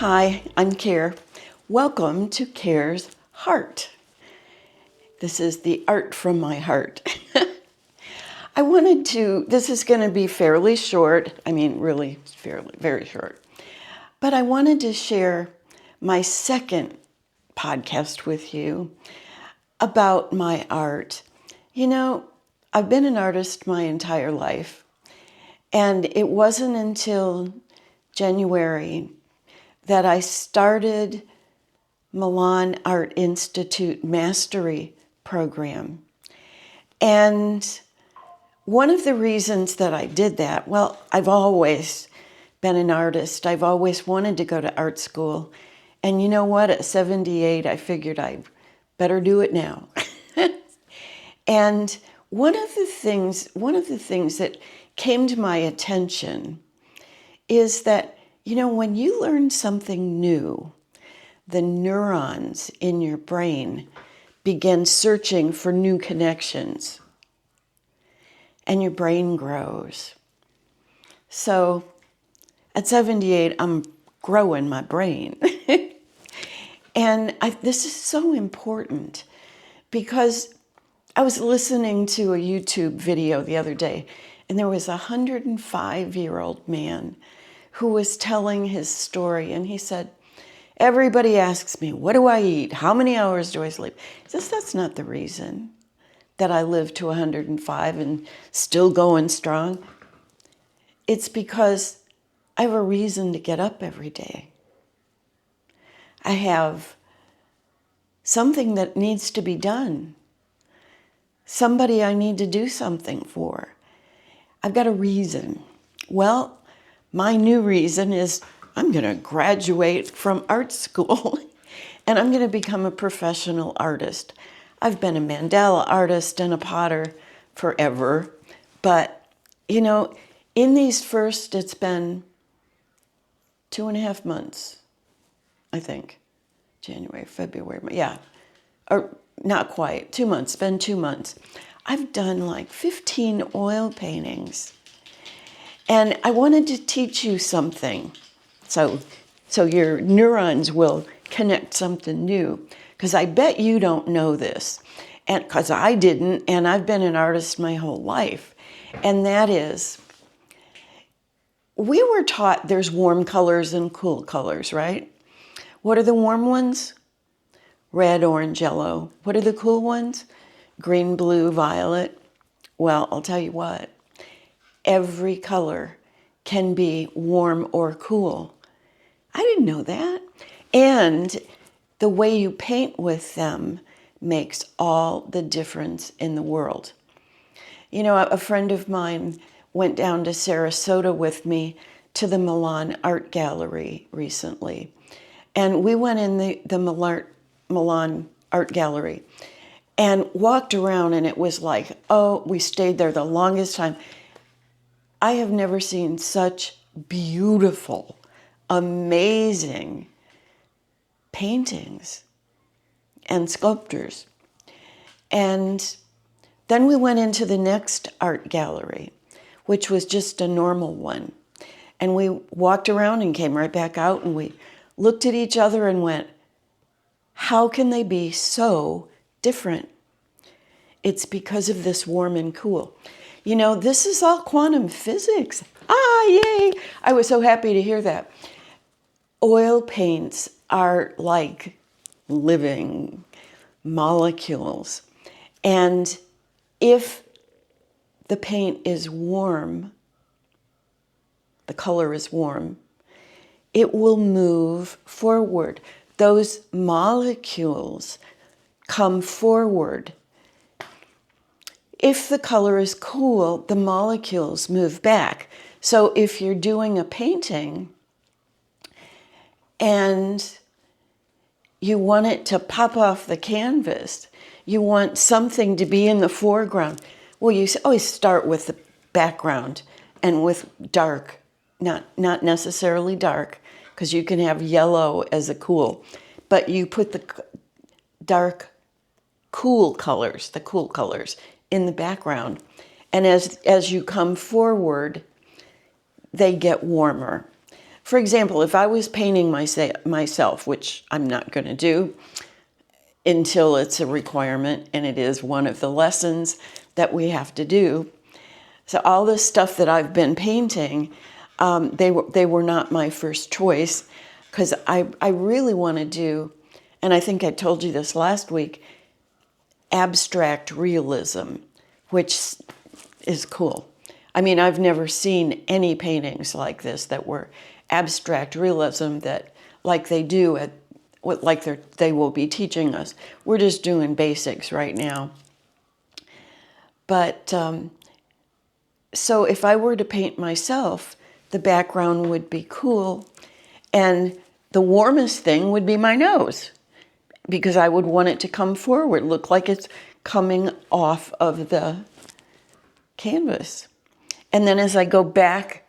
Hi, I'm Kare. Welcome to Kare's Heart. This is the art from my heart. This is going to be fairly short. I mean, really very short. But I wanted to share my second podcast with you about my art. You know, I've been an artist my entire life, and it wasn't until January that I started Milan Art Institute Mastery Program. And one of the reasons that I did that, well, I've always been an artist. I've always wanted to go to art school. And you know what? At 78, I figured I better do it now. And one of the things that came to my attention is that, you know, when you learn something new, the neurons in your brain begin searching for new connections, and your brain grows. So at 78, I'm growing my brain. And this is so important because I was listening to a YouTube video the other day, and there was a 105-year-old man who was telling his story, and he said, everybody asks me, what do I eat? How many hours do I sleep? He says, that's not the reason that I live to 105 and still going strong. It's because I have a reason to get up every day. I have something that needs to be done. Somebody I need to do something for. I've got a reason. Well, my new reason is I'm going to graduate from art school and I'm going to become a professional artist. I've been a mandala artist and a potter forever, but you know, in these first, it's been 2.5 months, I think. January, February, yeah, or not quite, 2 months, been 2 months. I've done like 15 oil paintings. And I wanted to teach you something. So your neurons will connect something new. Because I bet you don't know this. And because I didn't, and I've been an artist my whole life. And that is, we were taught there's warm colors and cool colors, right? What are the warm ones? Red, orange, yellow. What are the cool ones? Green, blue, violet. Well, I'll tell you what. Every color can be warm or cool. I didn't know that. And the way you paint with them makes all the difference in the world. You know, a friend of mine went down to Sarasota with me to the Milan Art Gallery recently. And we went in the Milan Art Gallery and walked around, and it was like, oh, we stayed there the longest time. I have never seen such beautiful, amazing paintings and sculptures. And then we went into the next art gallery, which was just a normal one. And we walked around and came right back out, and we looked at each other and went, how can they be so different? It's because of this warm and cool. You know, this is all quantum physics. Ah, yay! I was so happy to hear that. Oil paints are like living molecules. And if the paint is warm, the color is warm, it will move forward. Those molecules come forward. If the color is cool, the molecules move back. So if you're doing a painting and you want it to pop off the canvas, you want something to be in the foreground, well, you always start with the background and with dark, not necessarily dark, because you can have yellow as a cool, but you put the dark, cool colors, in the background. And as you come forward, they get warmer. for example, if I was painting myself, which I'm not going to do until it's a requirement, and it is one of the lessons that we have to do. So all this stuff that I've been painting, they were not my first choice, because I really want to do, and I think I told you this last week, abstract realism, which is cool. I mean, I've never seen any paintings like this that were abstract realism, that like they do at like they will be teaching us. We're just doing basics right now. But so if I were to paint myself, the background would be cool, and the warmest thing would be my nose, because I would want it to come forward, look like it's coming off of the canvas. And then as I go back,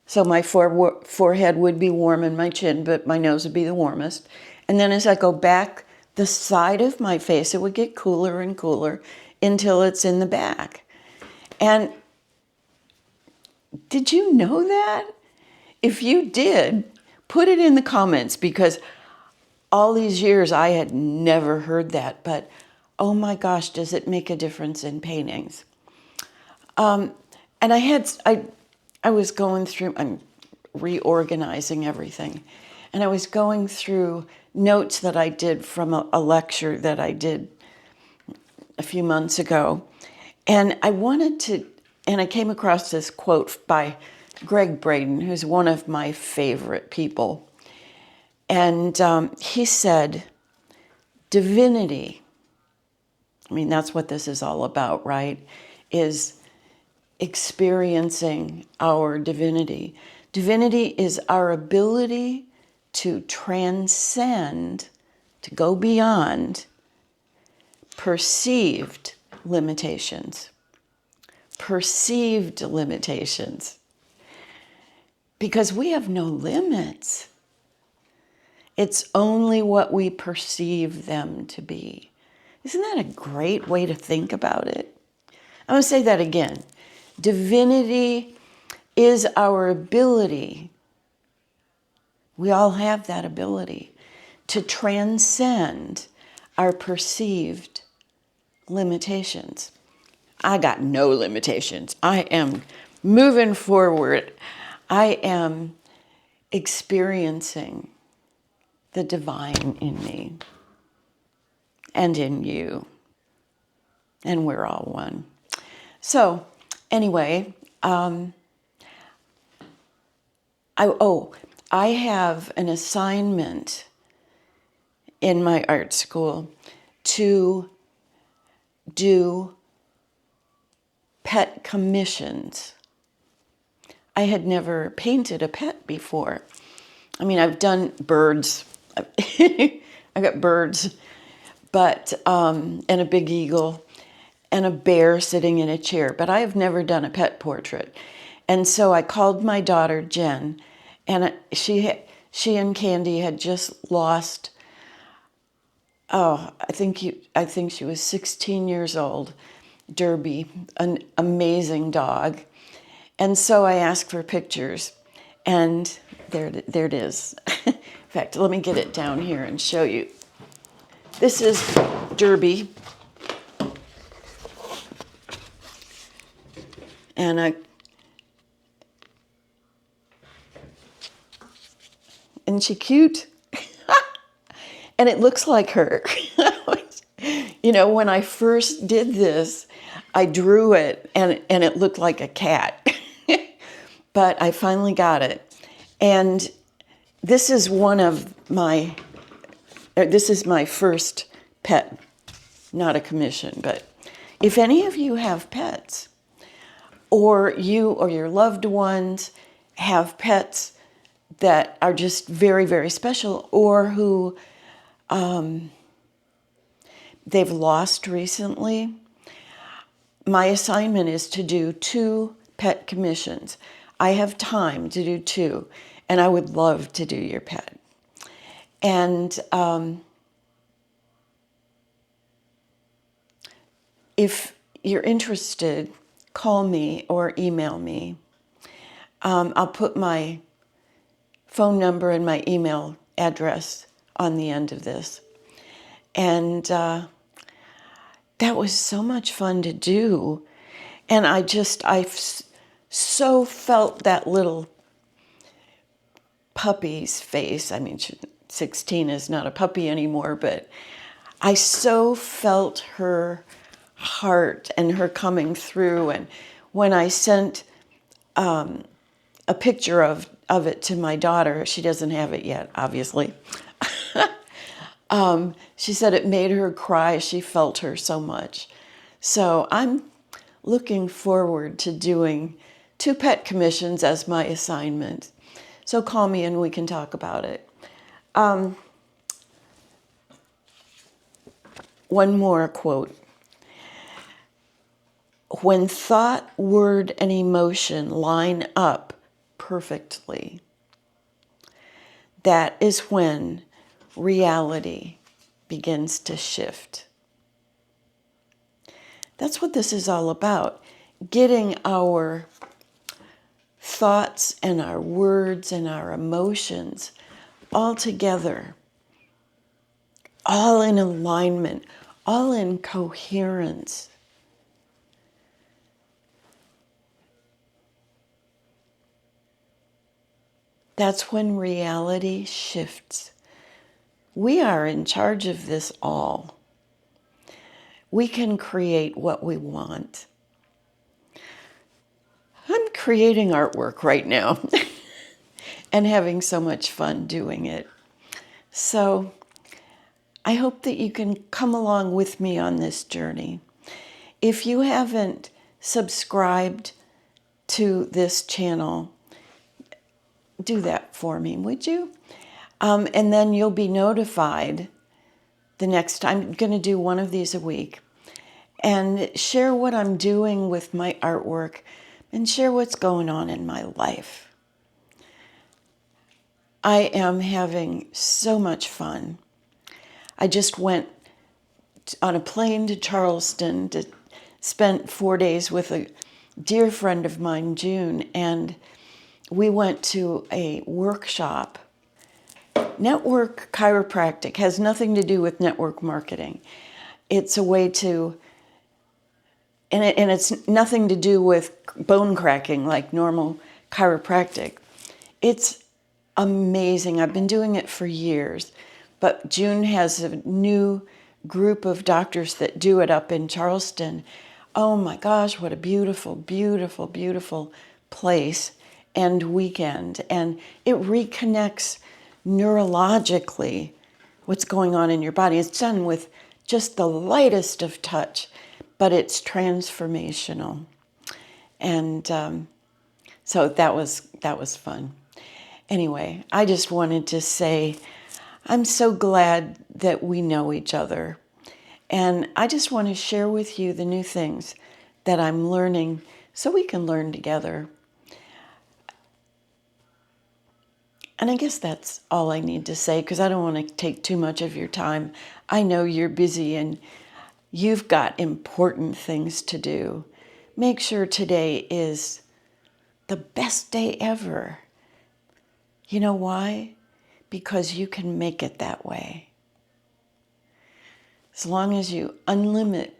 so my forehead would be warm and my chin, but my nose would be the warmest. And then as I go back the side of my face, it would get cooler and cooler until it's in the back. And did you know that? If you did, put it in the comments, because all these years I had never heard that. But oh my gosh, does it make a difference in paintings? And I was going through, I'm reorganizing everything, and I was going through notes that I did from a lecture that I did a few months ago, and I came across this quote by Greg Braden, who's one of my favorite people, and he said, divinity, I mean, that's what this is all about, right? Is experiencing our divinity. Divinity is our ability to transcend, to go beyond perceived limitations. Perceived limitations. Because we have no limits. It's only what we perceive them to be. Isn't that a great way to think about it? I'm going to say that again. Divinity is our ability, we all have that ability, to transcend our perceived limitations. I got no limitations. I am moving forward. I am experiencing the divine in me and in you. And we're all one. So, anyway, I have an assignment in my art school to do pet commissions. I had never painted a pet before. I mean, I've done birds. I got birds, but and a big eagle, and a bear sitting in a chair, but I have never done a pet portrait. And so I called my daughter, Jen, and she and Candy had just lost, I think she was 16 years old, Derby, an amazing dog. And so I asked for pictures, and there it is. In fact, let me get it down here and show you. This is Derby. And isn't she cute? And it looks like her. You know, when I first did this, I drew it and it looked like a cat. But I finally got it. And this is this is my first pet, not a commission. But if any of you have pets, or you or your loved ones have pets that are just very, very special, or who they've lost recently, my assignment is to do 2 pet commissions. I have time to do 2, and I would love to do your pet. And if you're interested, call me or email me. I'll put my phone number and my email address on the end of this. And that was so much fun to do. And I so felt that little puppy's face. I mean, 16 is not a puppy anymore, but I so felt her heart and her coming through. And when I sent a picture of it to my daughter, she doesn't have it yet, obviously. She said it made her cry. She felt her so much. So I'm looking forward to doing 2 pet commissions as my assignment. So call me and we can talk about it. One more quote. When thought, word, and emotion line up perfectly, that is when reality begins to shift. That's what this is all about. Getting our thoughts and our words and our emotions all together, all in alignment, all in coherence. That's when reality shifts. We are in charge of this all. We can create what we want. I'm creating artwork right now and having so much fun doing it. So I hope that you can come along with me on this journey. If you haven't subscribed to this channel, do that for me, would you? And then you'll be notified the next time. I'm going to do one of these a week and share what I'm doing with my artwork and share what's going on in my life. I am having so much fun. I just went on a plane to Charleston to spend 4 days with a dear friend of mine, June, and we went to a workshop. Network chiropractic has nothing to do with network marketing. It's a way to, and it's nothing to do with bone cracking like normal chiropractic. It's amazing. I've been doing it for years, but June has a new group of doctors that do it up in Charleston. Oh my gosh, what a beautiful, beautiful, beautiful place and weekend. And it reconnects neurologically what's going on in your body. It's done with just the lightest of touch, but it's transformational. And so that was fun. Anyway, I just wanted to say I'm so glad that we know each other. And I just want to share with you the new things that I'm learning so we can learn together. And I guess that's all I need to say because I don't want to take too much of your time. I know you're busy and you've got important things to do. Make sure today is the best day ever. You know why? Because you can make it that way. As long as you unlimit,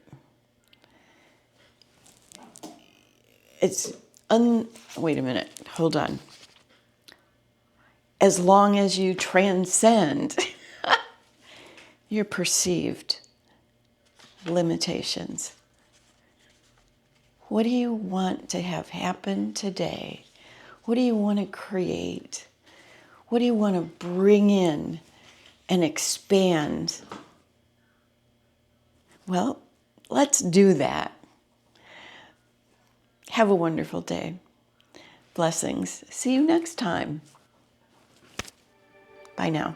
wait a minute, hold on. As long as you transcend your perceived limitations. What do you want to have happen today? What do you want to create? What do you want to bring in and expand? Well, let's do that. Have a wonderful day. Blessings. See you next time. Bye now.